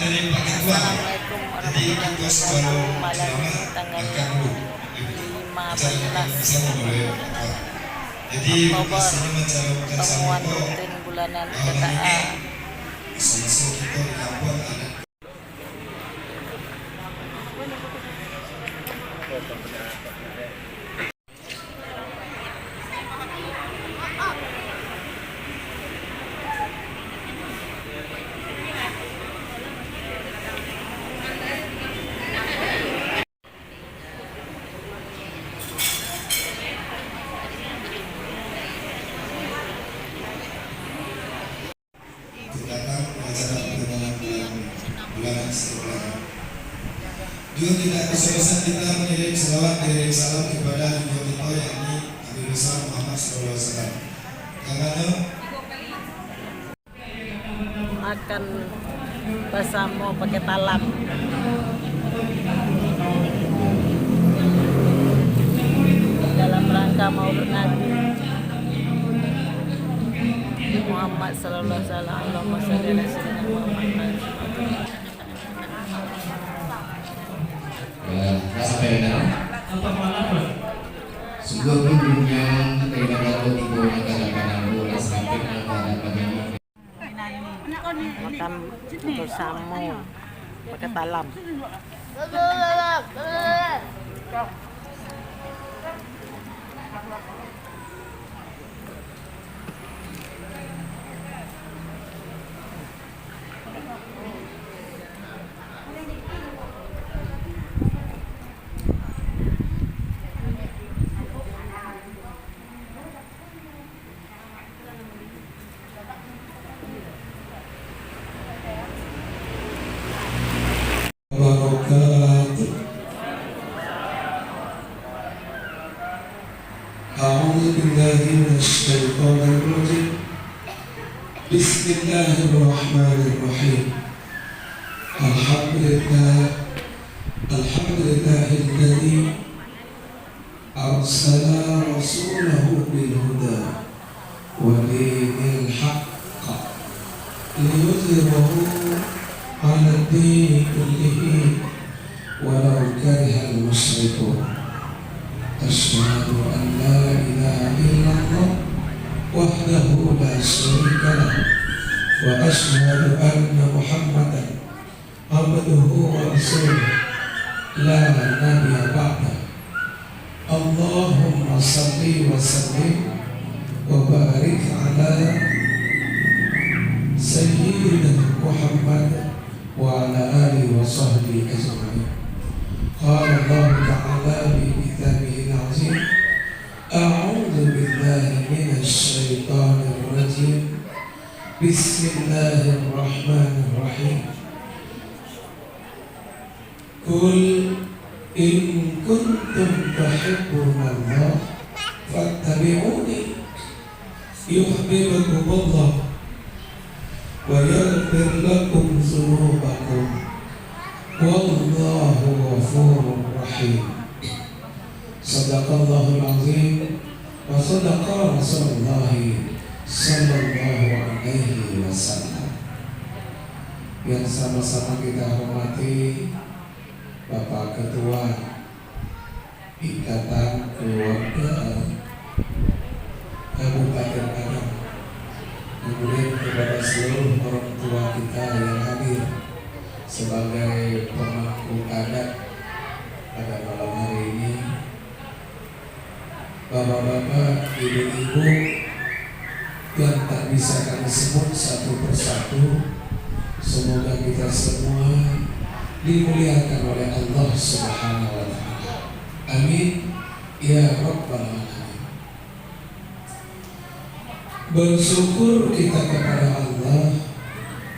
dari Pak Ketua. Assalamualaikum Jadi kita selalu malam selamat tanggal makan dulu. 15 Jadi Oktober macam temuan rutin bulanan KKA. Masuk kita di kampung ada. Terdapat acara pertemuan bulanan setelah juga tidak keselesaan kita mengirim salam kepada Nabi kita yakni Nabi besar Muhammad SAW. Karena Akan bersama pakai talam. Dalam rangka mau bernabi Muhammad sallallahu alaihi wasallam. Allahumma shalli ala sayyidina Muhammad. Sampai benar. Sungguh dunia tidak dapat dibawa kadang-kadang oleh sampai antara bagaimana. Makan bersama pakai talam. أعوذ بالله من الشيطان الرجيم. بسم الله الرحمن الرحيم. الحمد لله الذي أرسل رسوله بالهدى ودين الحق ليظهره على الدين كله ولو كره المشركون. أشهد أن لا إله إلا الله وحده لا شريك له وأشهد أن محمدا عبده ورسوله لا نبي بعده. اللهم صل وسلم وبارك على سيدنا محمد وعلى آله وصحبه أجمعين. قال الله تعالى بكتابه العظيم: أعوذ بالله من الشيطان الرجيم. بسم الله الرحمن الرحيم. قل إن كنتم تحبون الله فاتبعوني يحببكم الله ويغفر لكم ذنوبكم والله غفور رحيم. Sadaqallahul azim wa sadaqa Rasulullah sallallahu alaihi wasallam. Yang sama-sama kita hormati Bapak Ketua Ikatan Keluarga Kabupaten Padang, kemudian kepada seluruh orang tua kita yang hadir sebagai pemangku adat pada malam hari ini, bapak-bapak, ibu-ibu yang tak bisa kami sebut satu persatu, semoga kita semua dimuliakan oleh Allah Subhanahu wa Ta'ala. Amin ya Rabbal Alamin. Bersyukur kita kepada Allah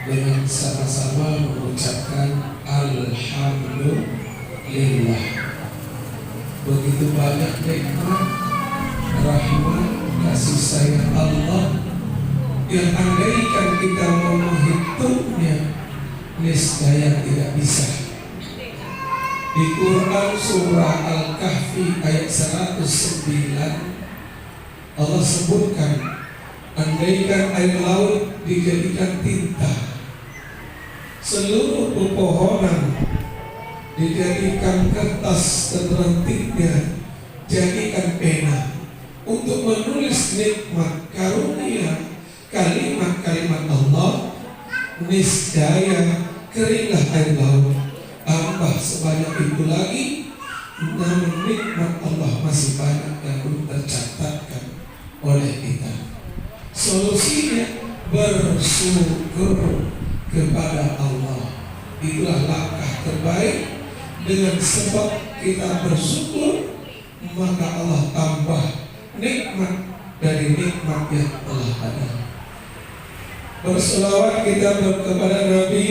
dengan sama-sama mengucapkan Alhamdulillah. Begitu banyak nikmat, rahmat, kasih sayang Allah yang andaikan kita mau menghitungnya niscaya tidak bisa. Di Quran surah Al-Kahfi ayat 109 Allah sebutkan, andaikan air laut dijadikan tinta, seluruh pepohonan dijadikan kertas dan rantingnya jadikan pena untuk menulis nikmat karunia kalimat-kalimat Allah, niscaya keringlah air laut. Tambah sebanyak itu lagi, namun nikmat Allah masih banyak yang belum tercatatkan oleh kita. Solusinya bersyukur kepada Allah. Itulah langkah terbaik. Dengan sebab kita bersyukur, maka Allah tambah nikmat dari nikmat yang telah ada. Berselawat kita kepada Nabi.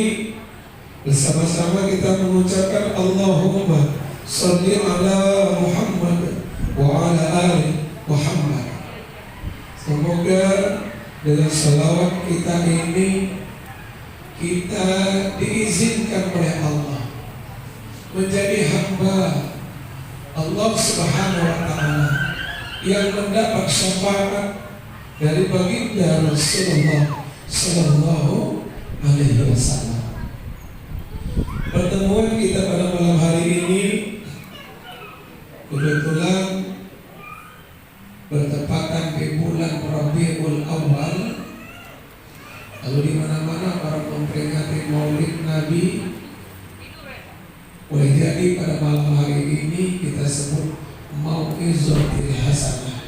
Bersama-sama kita mengucapkan Allahumma sholli ala Muhammad wa ala ali Muhammad. Semoga dengan salawat kita ini kita diizinkan oleh Allah menjadi hamba Allah Subhanahu wa ta'ala yang mendapat syafaat dari baginda Rasulullah sallallahu alaihi wasallam. Pertemuan kita pada malam hari ini kebetulan bertepatan di bulan Rabiul Awal. Lalu di mana-mana orang memperingati Maulid Nabi. Boleh jadi pada malam hari ini kita sebut Mau'izatul Hasanah.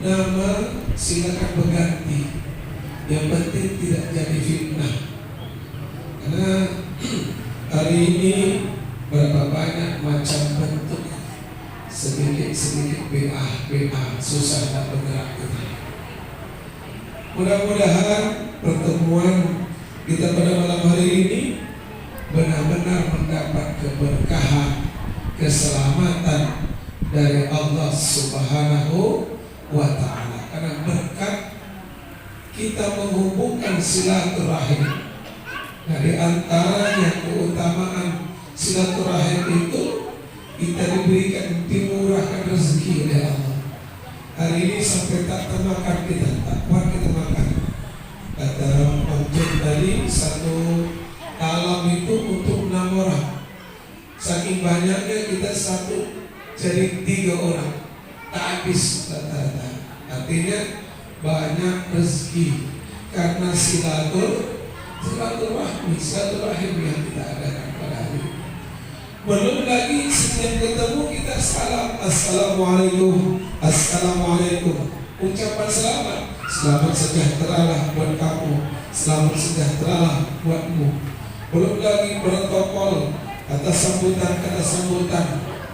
Nama silakan berganti. Yang penting tidak jadi fitnah. Karena hari ini berapa banyak macam bentuk, sedikit-sedikit BA susah nak bergerak kita. Mudah-mudahan pertemuan kita pada malam hari ini benar-benar mendapat keberkahan, keselamatan dari Allah Subhanahu wa ta'ala. Karena berkat kita menghubungkan silaturahim. Dari antaranya keutamaan silaturahim itu kita diberikan dimurahkan rezeki oleh Allah. Hari ini sampai tak termakan kita, tak kuat kita makan. Kata Om tadi, satu alam itu untuk 6 orang. Saking banyaknya kita satu jadi 3 orang, tak habis rata-rata. Artinya banyak rezeki karena silaturahim yang kita adakan pada hari ini. Belum lagi setiap ketemu kita salam, assalamualaikum, assalamualaikum. Ucapan selamat sejahteralah buat kamu, selamat sejahteralah buatmu. Belum lagi protokol, kata sambutan,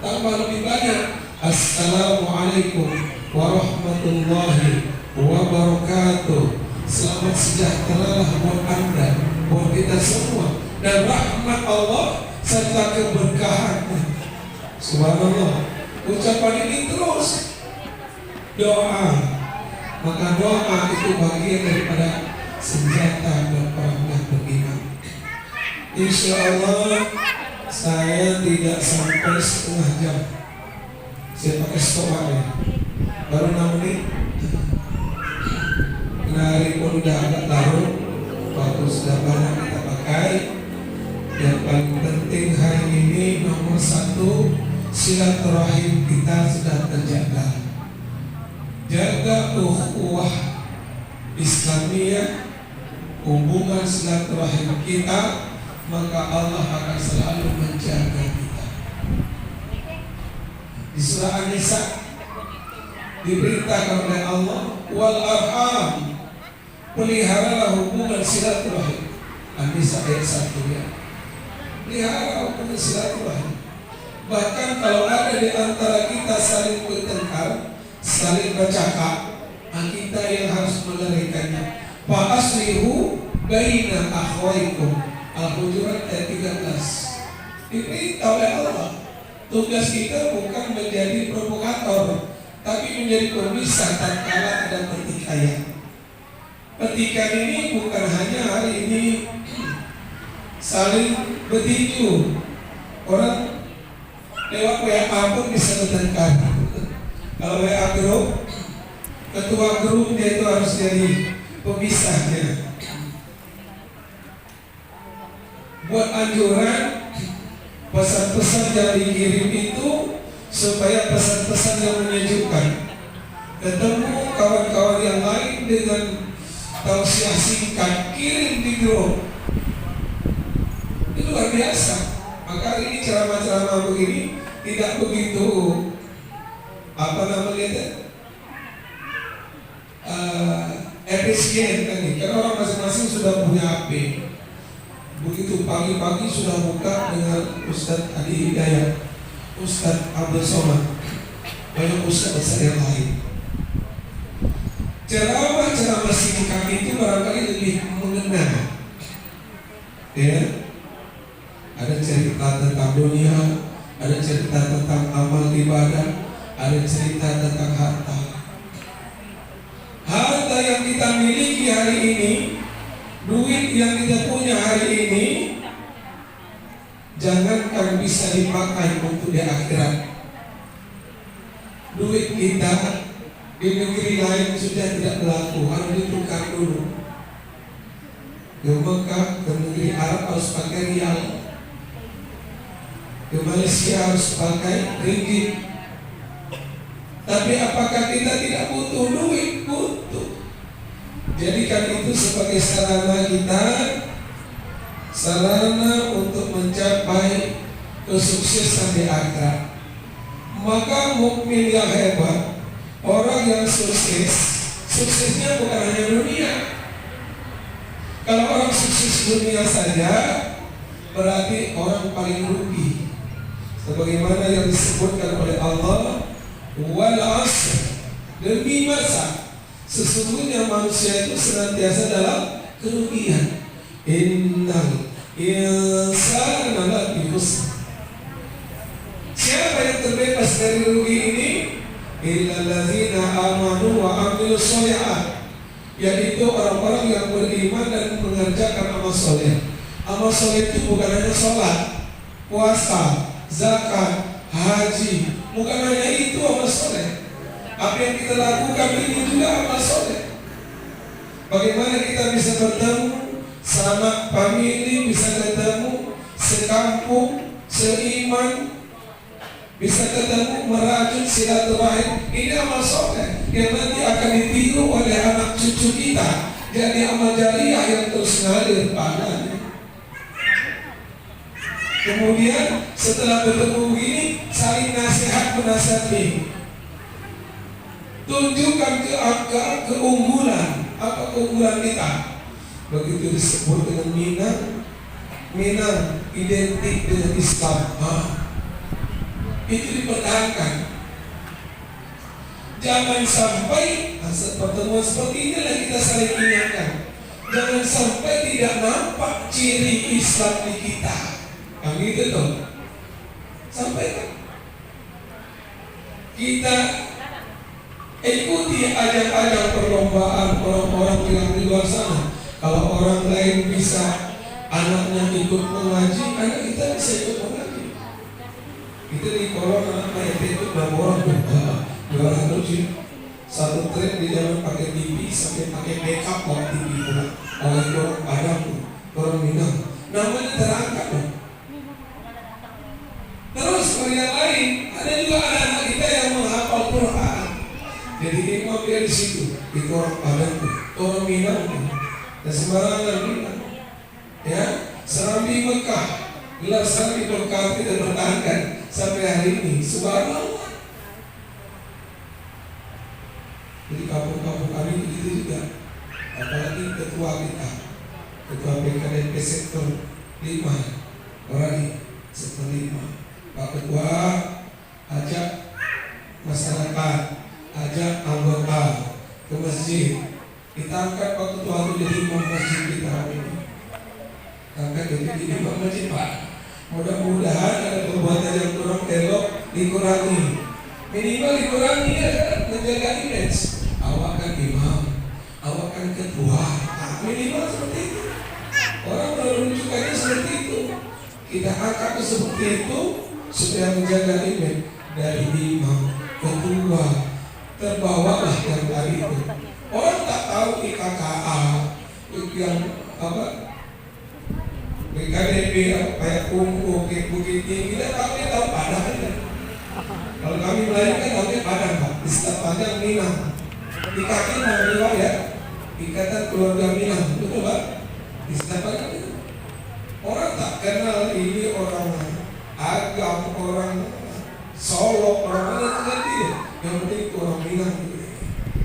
tambah lebih banyak. Assalamualaikum warahmatullahi wabarakatuh. Selamat sejahteralah buat Anda, buat kita semua, dan rahmat Allah serta keberkahan. Subhanallah. Ucapan ini terus doa. Maka doa itu bagian daripada senjata buat orang yang beriman. Insya Allah saya tidak sampai setengah jam. Saya pakai stopwatch ya. Baru 6 menit. Hari pun udah agak larut. Waktu sudah banyak kita pakai. Yang paling penting hari ini nomor 1, silaturahim kita sudah terjaga. Jaga ukhuwah Islamiyah, hubungan silaturahim kita, maka Allah akan selalu menjaga kita. Di surah An-Nisa diberitakan oleh Allah, wal arham, peliharalah hubungan silaturahim. An-Nisa ayat 1 ya. Pelihara hubungan silaturahim. Bahkan kalau ada di antara kita saling bertengkar, saling bercakap, kita yang harus meluraikannya. Fa aslihu baina akhwaikum. Al-Hujurat ayat 13. Diperintah oleh Allah. Tugas kita bukan menjadi provokator, tapi menjadi pemisah tatkala ada pertikaian. Pertikaian ini bukan hanya hari ini saling bertinju. Orang lewat WA pun bisa bertengkar. Kalau WA grup, ketua grupnya itu harus jadi pemisahnya. buat anjuran pesan-pesan yang dikirim itu supaya pesan-pesan yang menyejukkan. Ketemu kawan-kawan yang lain dengan tausiah singkat, kirim di grup. Itu luar biasa. Maka ini ceramah-ceramah begini tidak begitu efisien kan nih, karena orang masing-masing sudah punya HP. Begitu pagi-pagi sudah buka dengan Ustadz Adi Hidayat, Ustadz Abdul Somad, banyak Ustadz yang lain. Ceramah-ceramah singkat itu barangkali lebih mengena. Ya, ada cerita tentang dunia, ada cerita tentang amal ibadah, ada cerita tentang harta. Harta yang kita miliki hari ini, duit yang kita punya hari ini, jangankan bisa dipakai untuk di akhirat. Duit kita di negeri lain sudah tidak berlaku, harus ditukar dulu. Di Mekah, ke negeri Arab harus pakai rial, di Malaysia harus pakai ringgit. Tapi apakah kita tidak butuh duit? Butuh. Jadikan itu sebagai sarana kita, sarana untuk mencapai kesuksesan di akhirat. Maka mukmin yang hebat, orang yang sukses, suksesnya bukan hanya dunia. Kalau orang sukses dunia saja, berarti orang paling rugi. Sebagaimana yang disebutkan oleh Allah, wal asr, demi masa, sesungguhnya manusia itu senantiasa dalam kerugian. Innal insana lafi khusr. Siapa yang terbebas dari rugi ini? Illal ladzina amanu wa amilus sholihat, yaitu orang-orang yang beriman dan mengerjakan amal soleh. Amal soleh itu bukan hanya sholat, puasa, zakat, haji, bukan hanya itu amal soleh. Apa yang kita lakukan ini juga amal soleh. Bagaimana kita bisa bertemu sama famili, bisa ketemu sekampung, seiman, bisa ketemu merajut silaturahim. Ini amal soleh yang nanti akan ditiru oleh anak cucu kita, jadi amal jariah yang terus ngalir pahalanya. Kemudian setelah bertemu ini, saling nasihat menasihati. Tunjukkan keunggulan. Apa keunggulan kita? Begitu disebut dengan Minang identik dengan Islam. Itu dipertahankan. Jangan sampai pertemuan seperti inilah kita saling ingatkan. Jangan sampai tidak nampak ciri Islam di kita. Gitu tuh. Sampaikan. Kita ikuti ajang-ajang perlombaan orang-orang yang di luar sana. Kalau orang lain bisa anaknya ikut mengaji, anak kita bisa ikut mengaji. Kita di kolong anak kita ikut berapa orang tuh? 200 satu tren di jalan pakai TV sampai pakai makeup bawa TV pulang. Orang Padang tuh, orang Minang, namanya terangkat loh. Terus orang yang lain, ada juga anak-anak kita yang menghafal Quran. Jadi imam dia di situ, itu orang Padang tuh, orang Minang tuh, dan sembarangan Minang. Ya, Serambi Mekah, gelar Serambi Mekah kita bertahankan sampai hari ini. Subhanallah. Jadi kampung-kampung kami begitu juga. Apalagi ketua kita, ketua PKDP sektor 5 orang ini, sektor 5. Pak Ketua ajak masyarakat, ajak anggota ke masjid. Kita angkat Pak Ketua itu jadi imam masjid kita hari ini. Angkat jadi imam masjid Pak. Mudah-mudahan ada perbuatan yang kurang elok dikurangi. Minimal dikurangi ya kan, menjaga image. Awak kan imam, awak kan ketua. Minimal seperti itu. Orang menunjukkannya seperti itu. Kita angkat seperti itu supaya menjaga image dari imam, ketua, terbawalah yang dari itu. Orang tak tahu IKKA yang apa BKDP, kayak bukit tinggi, kita tahu Padang kan. Kalau kami melahirkan tahunya Padang Pak, di setelah Padang Minang. Di kaki namanya ya, Ikatan Keluarga Minang, betul Pak? Di setelah Padang itu. Orang tak kenal ini orang Agam, orang Solo, orang mana itu nanti ya. Yang penting itu orang Minang.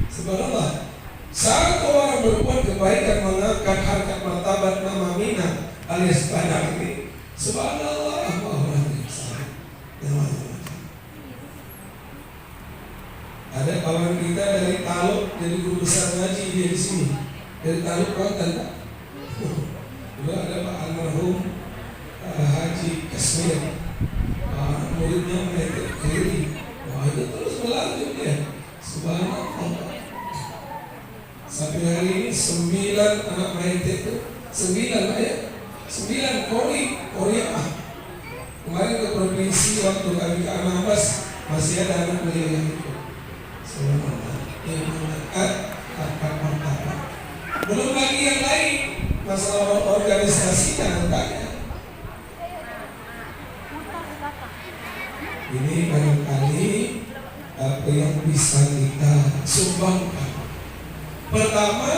Subhanallah. Satu orang berbuat kebaikan mengangkat harkat martabat nama Minang alias Padang ini. Subhanallah, apa orang yang salah. Ada kawan kita dari Taluk jadi guru besar ngaji dia di sini. Dari Taluk Kuantan Pak. Dulu ada Pak almarhum Haji Kasmir. Muridnya mereka kiri. Wah itu terus berlanjut dia. Subhanallah. Sampai hari ini 9 anak mayat itu 9 ayat 9 Korea. Kemarin ke provinsi waktu kami ke Anambas masih ada anak beliau yang itu. Subhanallah. Yang mengangkat harkat martabat. Belum lagi yang lain masalah organisasi dan tanya. Ini barangkali apa yang bisa kita sumbangkan. Pertama,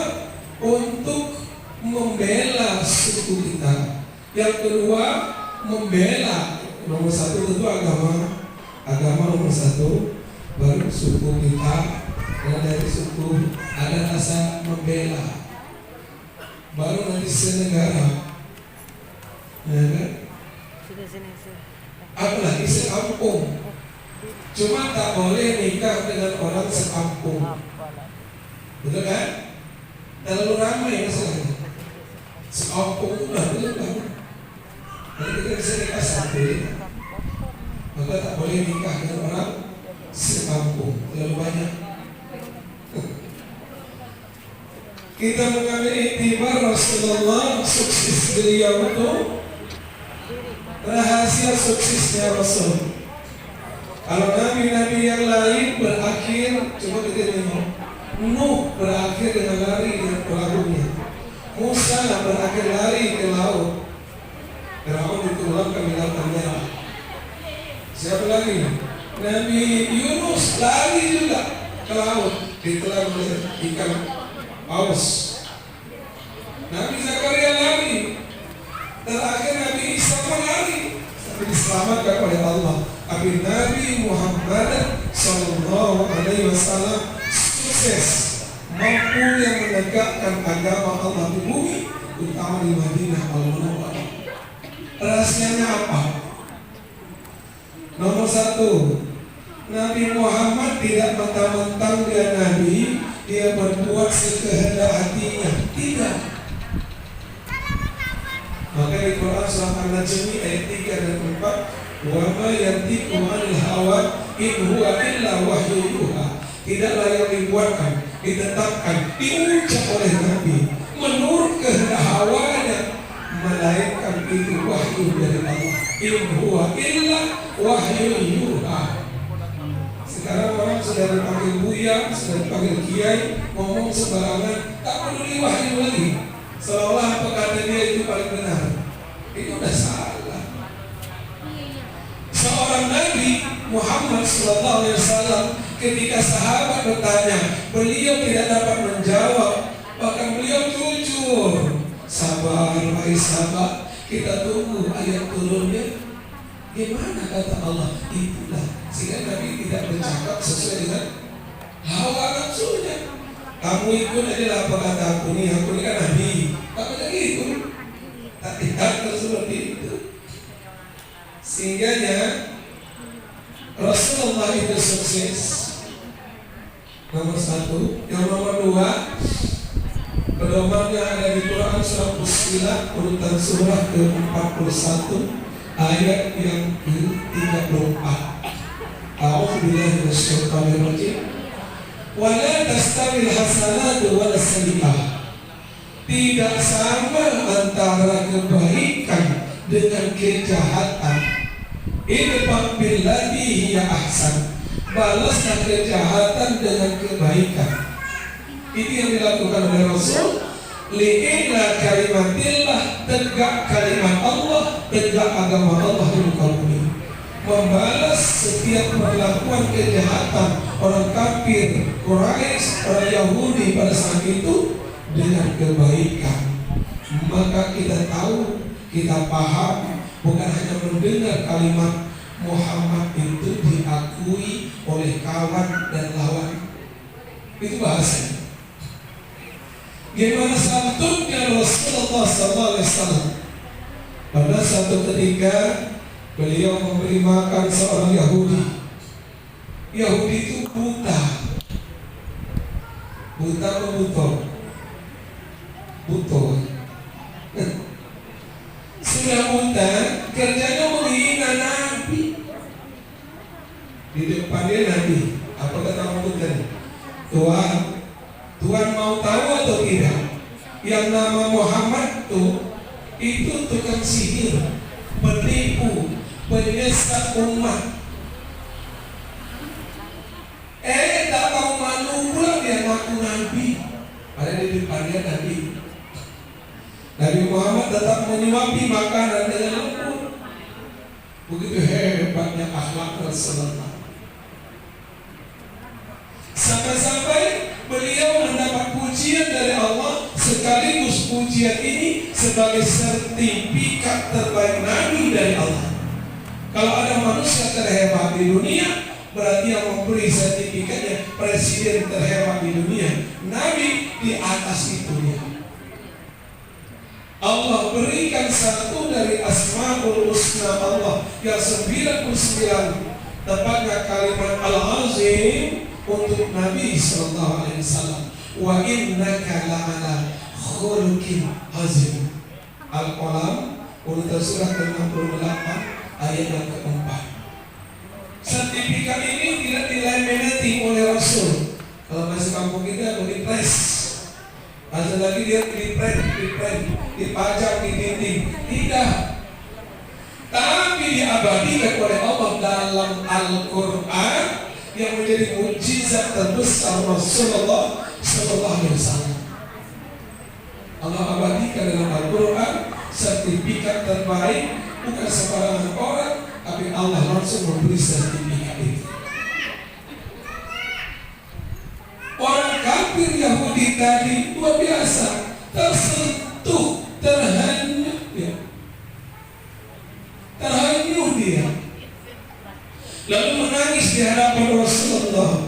untuk membela suku kita. Yang kedua, membela nomor satu tentu agama nomor satu, baru suku kita. Dan dari suku ada rasa membela, baru nanti senegara, ya kan? Apalagi sekampung. Cuma tak boleh nikah dengan orang sekampung. Betul kan? Terlalu ramai masalahnya. Sekampung itu betul kan? Nanti kita bisa nikah satu, maka tak boleh nikah dengan orang sekampung. Terlalu banyak. Kita mengambil iktibar Rasulullah, sukses beliau itu, rahasia suksesnya Rasul. Kalau nabi-nabi yang lain berakhir, coba kita lihat. Nuh berakhir dengan lari dengan perahunya. Musa berakhir lari ke laut. Firaun ditenggelam ke lautan merah. Siapa lagi? Nabi Yunus lari juga ke laut, ditelan oleh ikan paus. Nabi Zakaria lari. Terakhir Nabi Isa lari, tapi diselamatkan oleh Allah. Tapi Nabi Muhammad Sallallahu Alaihi Wasallam sukses, mampu yang menegakkan agama Allah di bumi, terutama di Madinah Al-Munawwarah. Rahasianya apa? Nomor satu, Nabi Muhammad tidak mentang-mentang dia Nabi, dia berbuat sekehendak hatinya. Tidak. Maka di Quran surah An-Najm ayat 3 dan 4, wa ma yantiqu 'anil hawa in huwa illa wahyu yuha. Tidaklah yang dibuatkan, ditetapkan, diucap oleh Nabi menurut kehendak hawanya, melainkan itu wahyu dari Allah. In huwa illa wahyu yuha. Sekarang orang sudah dipanggil buya, sudah dipanggil kiai, ngomong sembarangan, tak peduli wahyu lagi. Seolah apa kata dia itu paling benar. Itu udah salah. Seorang Nabi Muhammad SAW ketika sahabat bertanya, beliau tidak dapat menjawab, bahkan beliau jujur. Sabar, wahai sahabat, kita tunggu ayat turunnya. Gimana kata Allah? Itulah. Sehingga Nabi tidak bercakap sesuai dengan hawa nafsunya. Kamu ikut aja lah apa kata aku ni kan Nabi. Tak ada gitu. Tak diatur seperti itu. Sehingganya Rasulullah itu sukses. Nomor satu. Yang nomor dua, pedomannya ada di Quran surah Fussilat urutan surah ke-41 ayat yang ke-34. A'udzubillahi minasyaitonir rajim. Wala tastawil hasanatu wala sayyi'ah. Tidak sama antara kebaikan dengan kejahatan. Idfa' billati hiya ahsan. Balaslah kejahatan dengan kebaikan. Itu yang dilakukan oleh Rasul. li'ila kalimatillah, tegak kalimat Allah, tegak agama Allah di muka bumi. Membalas setiap perlakuan kejahatan orang kafir, Quraisy, orang Yahudi pada saat itu dengan kebaikan. Maka kita tahu, kita paham, bukan hanya mendengar kalimat Muhammad itu diakui oleh kawan dan lawan. Itu bahasanya. Gimana santunnya Rasulullah SAW. Pada satu ketika beliau memberi makan seorang Yahudi. Yahudi itu buta. Buta atau buto? Buto. Sudah buta, kerjanya menghina Nabi. Di depan dia Nabi. Apa kata orang buta? Tuhan mau tahu atau tidak? Yang nama Muhammad itu tukang sihir, penipu, penyesat umat. Tak tahu malu pula dia ngaku Nabi. Ada di depannya Nabi. Nabi Muhammad tetap menyuapi makanan dengan lembut. Begitu hebatnya akhlak Rasulullah. Sampai-sampai beliau mendapat pujian dari Allah, sekaligus pujian ini sebagai sertifikat terbaik Nabi dari Allah. Kalau ada manusia terhebat di dunia, berarti yang memberi sertifikatnya presiden terhebat di dunia. Nabi di atas itu dia. Allah berikan satu dari Asmaul Husna Allah yang 99, tepatnya kalimat Al-Azim untuk Nabi SAW. Wa innaka la'ala khuluqin azim. Al-Qalam urutan surat ke-68 ayat yang keempat. Sertifikat ini tidak dilaminati oleh Rasul. Kalau masih kampung kita mau dipres, ada lagi dia diprint, dipajang di dinding. Tidak, tapi diabadikan oleh Allah dalam Al-Quran yang menjadi mujizat terbesar Rasulullah SAW. Allah abadikan dalam Al-Quran sertifikat terbaik, bukan sembarangan orang, tapi Allah langsung memberi sertifikat itu. Orang kafir Yahudi tadi luar biasa, tersentuh, terhanyut dia. Terhanyut dia. Lalu menangis di hadapan Rasulullah.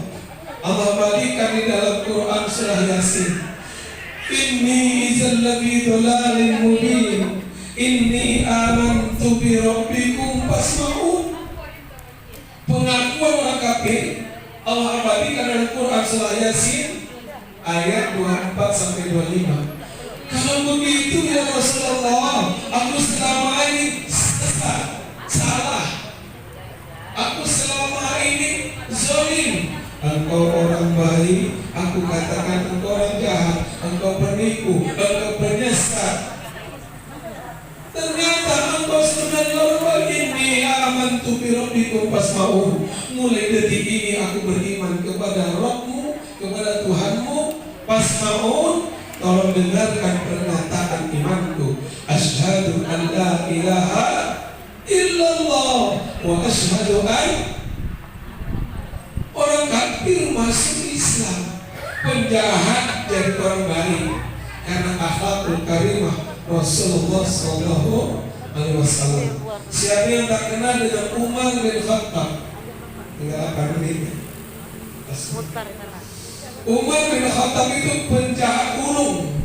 Allah balikan di dalam Quran surah Yasin. Inni izal lafi dhalalin mubin. Inni amantu bi rabbikum fasma'un. Pengakuan orang kafir Allah abadikan dalam Quran surah Yasin ayat 24 sampai 25. Kalau begitu ya Rasulullah, aku selama ini sesat, salah. Aku selama ini zalim. Engkau orang baik, aku katakan engkau orang jahat, engkau penipu, engkau penyesat. Ternyata engkau sebenarnya orang baik. Ini amantu bi rabbikum fasma'un. Mulai detik ini aku beriman kepada Rabbmu, kepada Tuhanmu. Fasma'un, tolong dengarkan pernyataan imanku. Asyhadu an la ilaha illallah wa asyhadu an. Orang kafir masuk Islam, penjahat jadi orang baik karena akhlakul karimah Rasulullah SAW. Siapa yang tak kenal dengan Umar bin Khattab? Tinggal 8 menit. Umar bin Khattab itu penjahat gunung,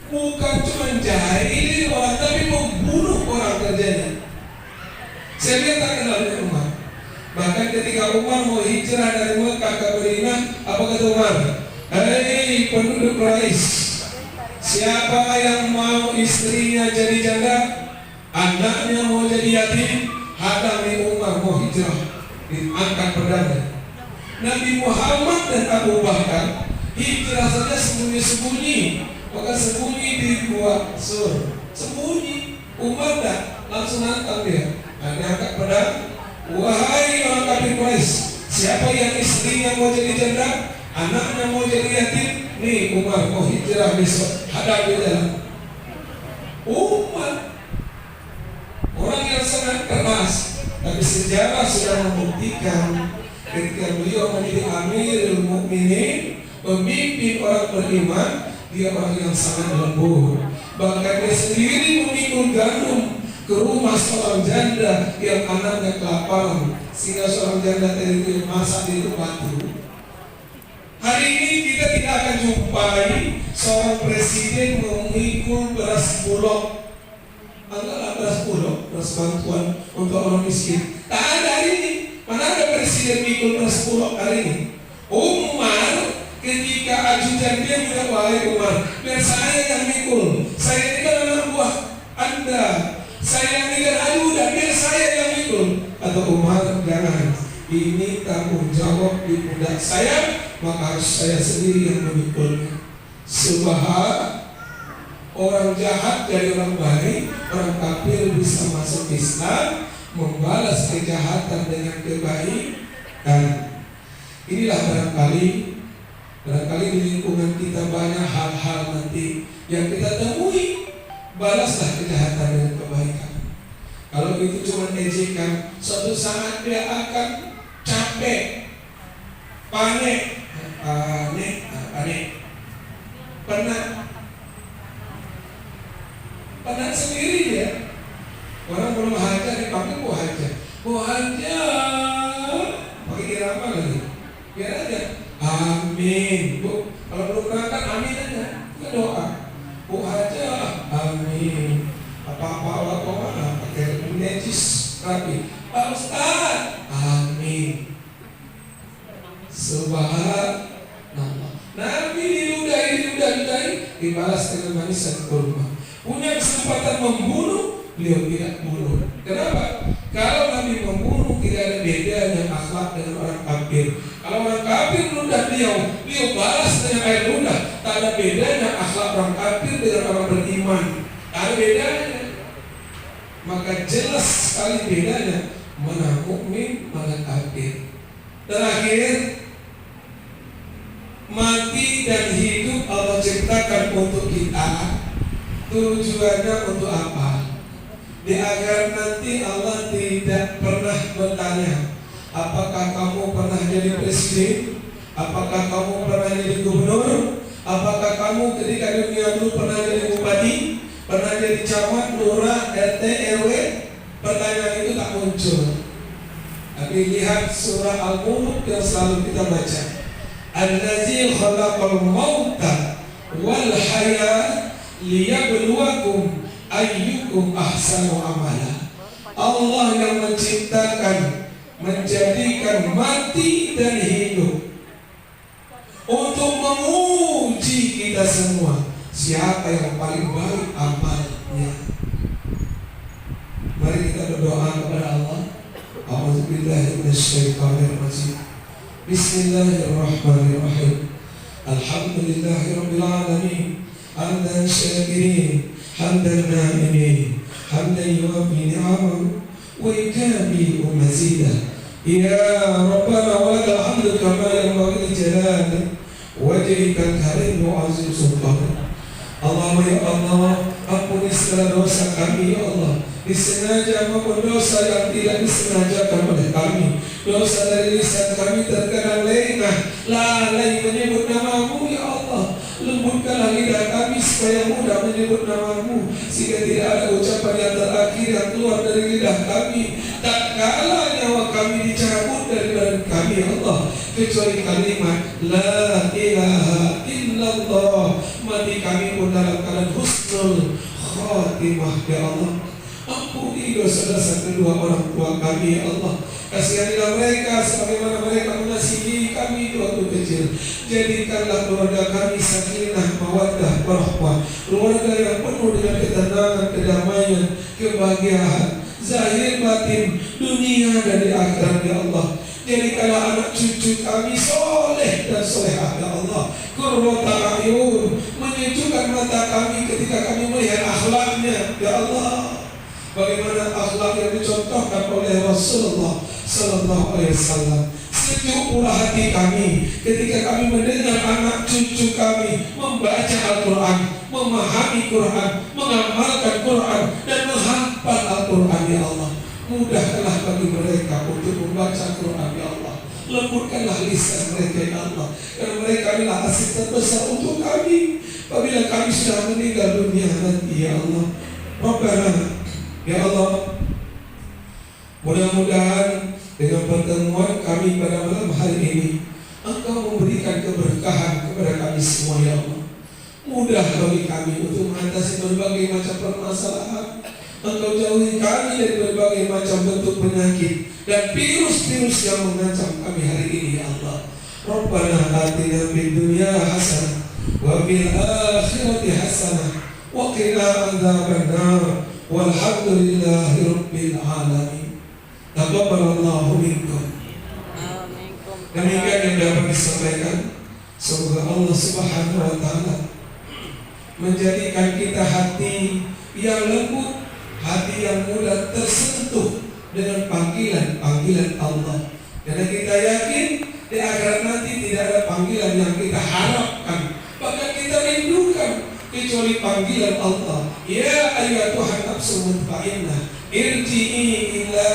bukan cuma jahili orang, tapi membunuh orang kerjanya. Siapa yang tak kenal dengan Umar? Bahkan ketika Umar mau hijrah dari Mekah ke Madinah, apa kata Umar? Hei penduduk Quraisy, siapa yang mau istrinya jadi janda, anaknya mau jadi yatim, hadangi Umar mau hijrah, diangkat pedangnya. Nabi Muhammad dan Abu Bakar hijrah saja sembunyi-sembunyi, maka sembunyi di gua Sur, sembunyi. Umar tak langsung hantam dia, diangkat pedang. Wahai orang kafir Quraisy, siapa yang istrinya mau jadi janda, anaknya mau jadi yatim, nih Umar mau hijrah besok, hadapi dalam. Umar orang yang sangat keras, tapi sejarah sudah membuktikan ketika beliau menjadi Amirul Mukminin, pemimpin orang beriman, dia orang yang sangat lembut. Bahkan dia sendiri memikul gandum ke rumah seorang janda yang anaknya kelaparan, sehingga seorang janda tadi masak di batu. Hari ini kita tidak akan jumpai seorang presiden memikul beras bulog, anggaplah beras bulog, beras bantuan untuk orang miskin. Tak ada hari ini. Mana ada presiden mikul beras bulog hari ini? Umar ketika ajudan dia bilang, wahai Umar, biar saya yang mikul. Saya ini kan anak buah Anda. Saya ini kan ajudan, biar saya yang mikul. Atau Umar, jangan. Ini tanggung jawab di pundak saya, maka harus saya sendiri yang memikulnya. Subhan, orang jahat jadi orang baik, orang kafir bisa masuk Islam, membalas kejahatan dengan kebaikan. Inilah barangkali di lingkungan kita banyak hal-hal nanti yang kita temui, balaslah kejahatan dengan kebaikan. Kalau itu cuma ejekan, suatu saat dia akan capek, panik, penat sendiri dia. Orang belum hajar dipanggil mau hajar, pakai irama lagi. Biar aja, amin. Bu, kalau belum berangkat amin aja, kita doa. Bu hajar, amin. Apa-apa Allah kemana? Pakai nejis rapi. Pak Ustaz, amin. Subhanallah. Nabi diludahi, dibalas dengan manisan kurma. Punya kesempatan membunuh, beliau tidak bunuh. Kenapa? Kalau Nabi membunuh, tidak ada bedanya akhlak dengan orang kafir. Kalau orang kafir meludah beliau balas dengan air ludah. Tak ada bedanya akhlak orang kafir dengan orang beriman. Tak ada bedanya. Maka jelas sekali bedanya mana mukmin, mana kafir. Terakhir, mati dan hidup Allah ciptakan untuk kita. Tujuannya untuk apa? Agar nanti Allah tidak pernah bertanya, apakah kamu pernah jadi presiden? Apakah kamu pernah jadi gubernur? Apakah kamu ketika dunia dulu pernah jadi bupati? Pernah jadi camat, lurah, RT, RW? Pertanyaan itu tak muncul. Tapi lihat surah Al-Mulk yang selalu kita baca. Allazi khalaqal mauta wal hayat liyabluwakum ayyukum ahsanu amala. Allah yang menciptakan, menjadikan mati dan hidup untuk menguji kita semua, siapa yang paling baik amalnya. Mari kita berdoa kepada Allah. A'udzubillahi minasyaitonirrajim. Bismillahirrahmanirrahim. Alhamdulillahirabbil alamin. Hamdan syakirin, hamdan na'imin, hamdan yuwafi ni'amahu wa yukafi mazidah. Ya Rabbana wa lakal hamdu kama yanbaghi li jalali wajhikal karim wa azim sultanik. Allahumma ya Allah, ampuni segala dosa kami ya Allah, disengaja maupun dosa yang tidak disengajakan oleh kami. Dosa dari lisan kami terkadang lengah, lalai menyebut namamu ya Allah. Lembutkanlah lidah kami supaya mudah menyebut namamu, sehingga tidak ada ucapan yang terakhir yang keluar dari lidah kami. Tak kala nyawa kami dicabut dari badan kami ya Allah, kecuali kalimat La ilaha illallah. Mati kami pun dalam keadaan husnul khatimah ya Allah. Ampuni dosa-dosa kedua orang tua kami ya Allah. Kasihanilah mereka sebagaimana mereka mengasihi kami di waktu kecil. Jadikanlah keluarga kami sakinah, mawaddah, warahmah, keluarga yang penuh dengan ketenangan, kedamaian, kebahagiaan, zahir batin, dunia dan di akhirat ya Allah. Jadikanlah anak cucu kami soleh dan solehah ya Allah. Qurrata a'yun, menyejukkan mata kami ketika kami melihat akhlaknya ya Allah. Bagaimana akhlak yang dicontohkan oleh Rasulullah Sallallahu Alaihi Wasallam. Sejuk pula hati kami ketika kami mendengar anak cucu kami membaca Al-Quran, memahami Quran, mengamalkan Quran, dan menghafal Al-Quran, ya Allah. Mudahkanlah bagi mereka untuk membaca Quran, ya Allah. Lembutkanlah lisan mereka, ya Allah, karena mereka adalah aset terbesar untuk kami apabila kami sudah meninggal dunia nanti, ya Allah. Rabbana, ya Allah, mudah-mudahan dengan pertemuan kami pada malam hari ini, Engkau memberikan keberkahan kepada kami semua, ya Allah. Mudah bagi kami untuk mengatasi berbagai macam permasalahan. Engkau jauhi kami dari berbagai macam bentuk penyakit dan virus-virus yang mengancam kami hari ini, ya Allah. Rabbana atina fid dunya hasanah wa fil akhirati hasanah wa qina adzabannar walhamdulillahi rabbil alamin. Taqabbalallahu minkum. Demikian yang dapat disampaikan. Semoga Allah Subhanahu wa taala menjadikan kita hati yang lembut, hati yang mudah tersentuh dengan panggilan-panggilan Allah. Karena kita yakin di akhirat nanti tidak ada panggilan yang kita harapkan, bahkan kita rindukan kecuali panggilan Allah. Ya ayyatuhan nafsul mutmainnah, irji'i ila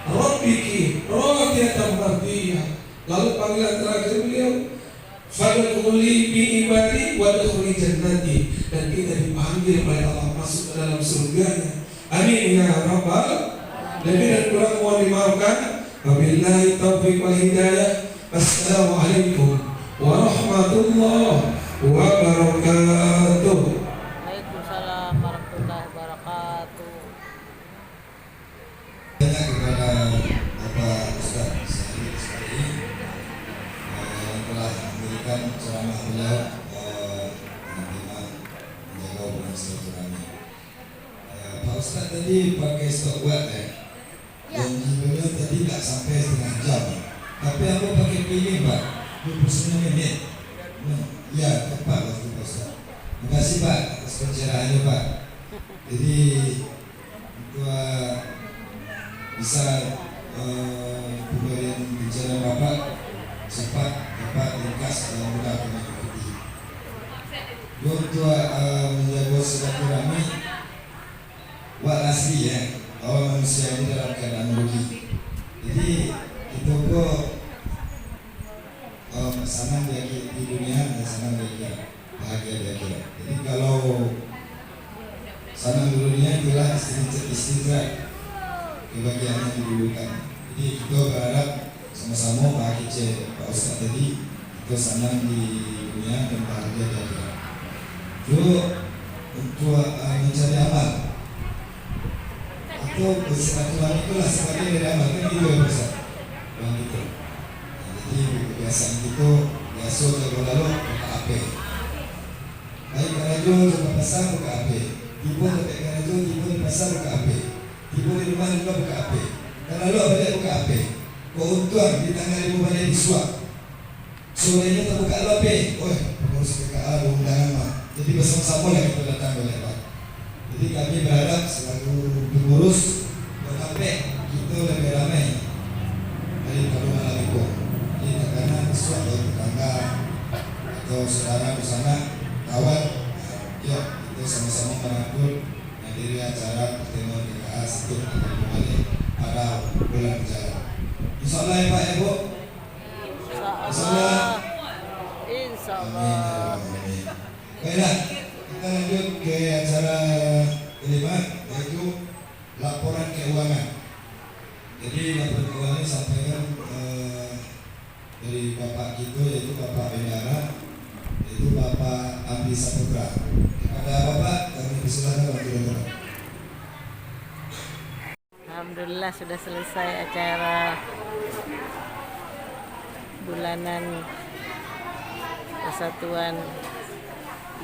rabbiki radiyatan mardiyah. Lalu panggilan terakhir beliau, fadkhuli bi ibadi wadkhuli jannati, dan kita dipanggil oleh Allah masuk ke dalam surganya. Amin ya rabbal. Lebih dan kurang mohon dimaafkan. Wabillahi taufiq wal hidayah. Assalamualaikum warahmatullahi wabarakatuh. Waalaikumsalam warahmatullahi wabarakatuh. Banyak kepada Bapak Ustaz Syarif sekali yang telah memberikan ceramah beliau dengan menjaga hubungan silaturahmi. Pak Ustaz tadi pakai stopwatch dan beliau tadi tak sampai setengah jam, tapi aku pakai pilih Pak 29 menit. Ya tepat waktu Pak Ustaz. Terima kasih Pak atas pencerahannya Pak. Jadi untuk bisa pemberian bicara Bapak cepat, tepat, ringkas dan mudah kami mengerti. Untuk menjaga silaturahmi wak asli ya, awal manusia ini dalam keadaan rugi. Jadi itu kok senang di dunia dan senang di akhirat, bahagia di akhirat. Jadi kalau senang di dunia itulah istirahat, kebahagiaan yang didulukan. Jadi kita berharap sama-sama Pak Kece, Pak Ustaz tadi, kita senang di dunia dan bahagia di akhirat. Untuk mencari amal atau bersilaturahmi itulah sebagai dari amal, kan gitu ya Ustaz. Bang gitu. Jadi kebiasaan itu biasa kalau lalu buka HP. Baik kalau jual ke pasar buka HP. Tiba ke kalau jual tiba di pasar buka HP. Tiba di rumah juga buka HP. Kalau lalu balik buka HP. Keuntungan di tangan ibu balik disuap. Sorenya terbuka HP. Oh, pengurus PKA undangan mah. Jadi bersama-sama lah kita datang oleh Pak. Jadi kami berharap selaku pengurus berkampek kita lebih ramai dari kalau malam itu. Jadi karena sesuatu tetangga atau saudara di sana kawan, ya kita sama-sama merangkul menghadiri acara pertemuan PKA setiap kembali pada bulan berjalan. Insyaallah ya Pak ya Bu. Insyaallah. Insyaallah. Amin. Baiklah, kita lanjut ke acara kelima, yaitu laporan keuangan. Jadi laporan keuangan disampaikan dari Bapak kita, yaitu Bapak Bendara, yaitu Bapak Abdi Saputra. Kepada Bapak kami persilakan waktu dan. Alhamdulillah sudah selesai acara bulanan Persatuan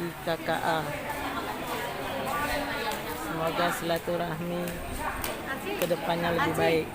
IKKA. Semoga silaturahmi kedepannya lebih baik.